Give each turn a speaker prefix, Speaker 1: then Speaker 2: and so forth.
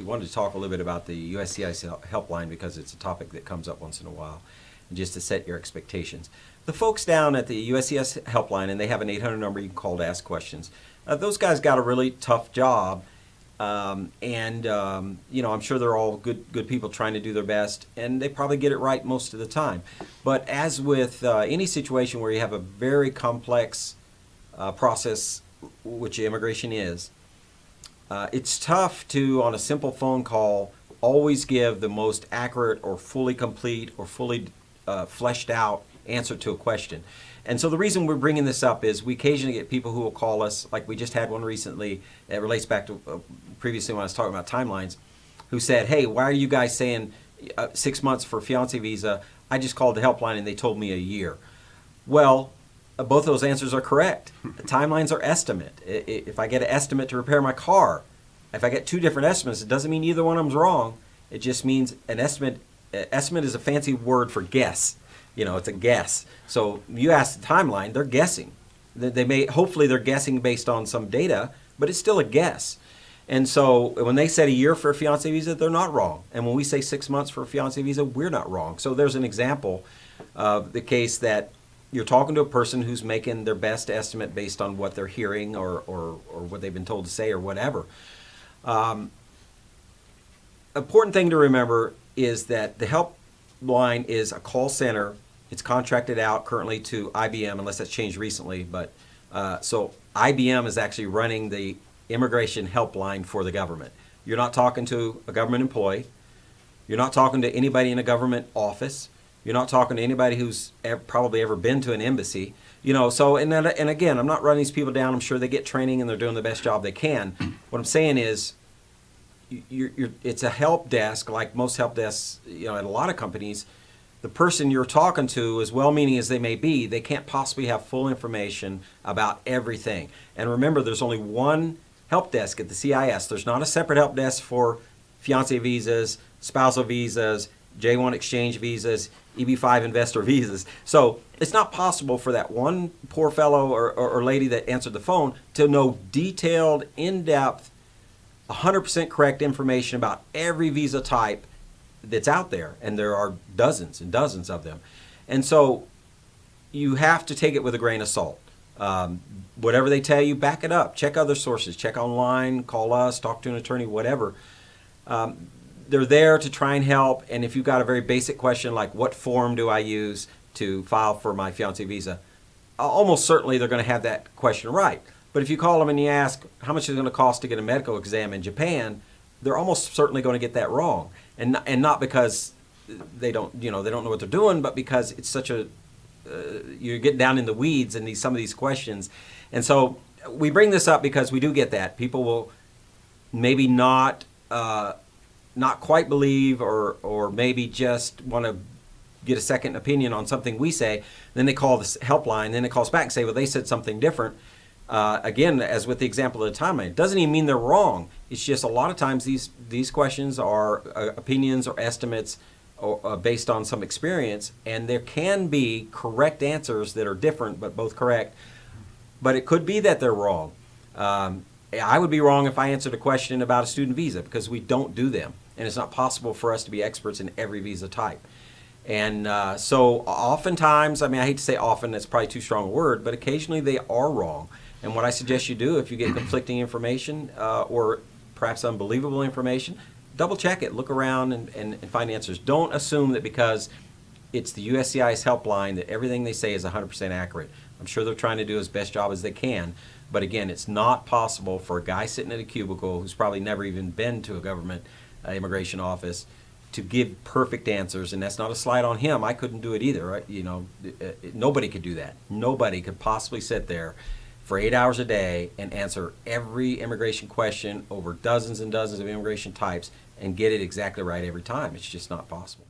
Speaker 1: wanted to talk a little bit about the USCIS helpline because it's a topic that comes up once in a while, and just to set your expectations. The folks down at the USCIS helpline, and they have an 800 number you can call to ask questions, those guys got a really tough job, you know, I'm sure they're all good people trying to do their best, and they probably get it right most of the time. But as with any situation where you have a very complex process, which immigration is, it's tough to, on a simple phone call, always give the most accurate or fully complete or fully fleshed out answer to a question. And so the reason we're bringing this up is we occasionally get people who will call us, like we just had one recently, it relates back to previously when I was talking about timelines, who said, hey, why are you guys saying 6 months for a fiancé visa? I just called the helpline and they told me a year. Well, both those answers are correct. The timelines are estimate. If I get an estimate to repair my car, if I get two different estimates, it doesn't mean either one of them's wrong. It just means an estimate. Estimate is a fancy word for guess. You know, it's a guess. So you ask the timeline, they're guessing. Hopefully they're guessing based on some data, but it's still a guess. And so when they said a year for a fiancé visa, they're not wrong. And when we say 6 months for a fiancé visa, we're not wrong. So there's an example of the case that you're talking to a person who's making their best estimate based on what they're hearing or what they've been told to say or whatever. Important thing to remember is that the helpline is a call center. It's contracted out currently to IBM, unless that's changed recently. But so IBM is actually running the immigration helpline for the government. You're not talking to a government employee. You're not talking to anybody in a government office. You're not talking to anybody who's probably ever been to an embassy. You know, so, and again, I'm not running these people down. I'm sure they get training and they're doing the best job they can. What I'm saying is, it's a help desk, like most help desks, you know, at a lot of companies. The person you're talking to, as well-meaning as they may be, they can't possibly have full information about everything. And remember, there's only one help desk at the CIS. There's not a separate help desk for fiancé visas, spousal visas, J1 exchange visas, EB5 investor visas. So it's not possible for that one poor fellow or lady that answered the phone to know detailed, in-depth, 100% correct information about every visa type that's out there. And there are dozens and dozens of them. And so you have to take it with a grain of salt. Whatever they tell you, back it up. Check other sources. Check online, call us, talk to an attorney, whatever. They're there to try and help, and if you've got a very basic question like what form do I use to file for my fiancé visa, almost certainly they're going to have that question right. But if you call them and you ask how much is it going to cost to get a medical exam in Japan, they're almost certainly going to get that wrong, and not because they don't know what they're doing, but because it's such a you're getting down in the weeds in some of these questions. And so we bring this up because we do get that people will maybe not quite believe or maybe just want to get a second opinion on something we say. Then they call this helpline, then they call us back and say, well, they said something different. Again, as with the example of the timeline, it doesn't even mean they're wrong. It's just a lot of times these questions are opinions or estimates or based on some experience, and there can be correct answers that are different but both correct. But it could be that they're wrong. I would be wrong if I answered a question about a student visa because we don't do them. And it's not possible for us to be experts in every visa type. And so oftentimes, I mean, I hate to say often, that's probably too strong a word, but occasionally they are wrong. And what I suggest you do if you get conflicting information or perhaps unbelievable information, double check it, look around and find answers. Don't assume that because it's the USCIS helpline that everything they say is 100% accurate. I'm sure they're trying to do as best job as they can. But again, it's not possible for a guy sitting at a cubicle who's probably never even been to a government immigration office to give perfect answers. And that's not a slight on him. I couldn't do it either. Right? You know, nobody could do that. Nobody could possibly sit there for 8 hours a day and answer every immigration question over dozens and dozens of immigration types and get it exactly right every time. It's just not possible.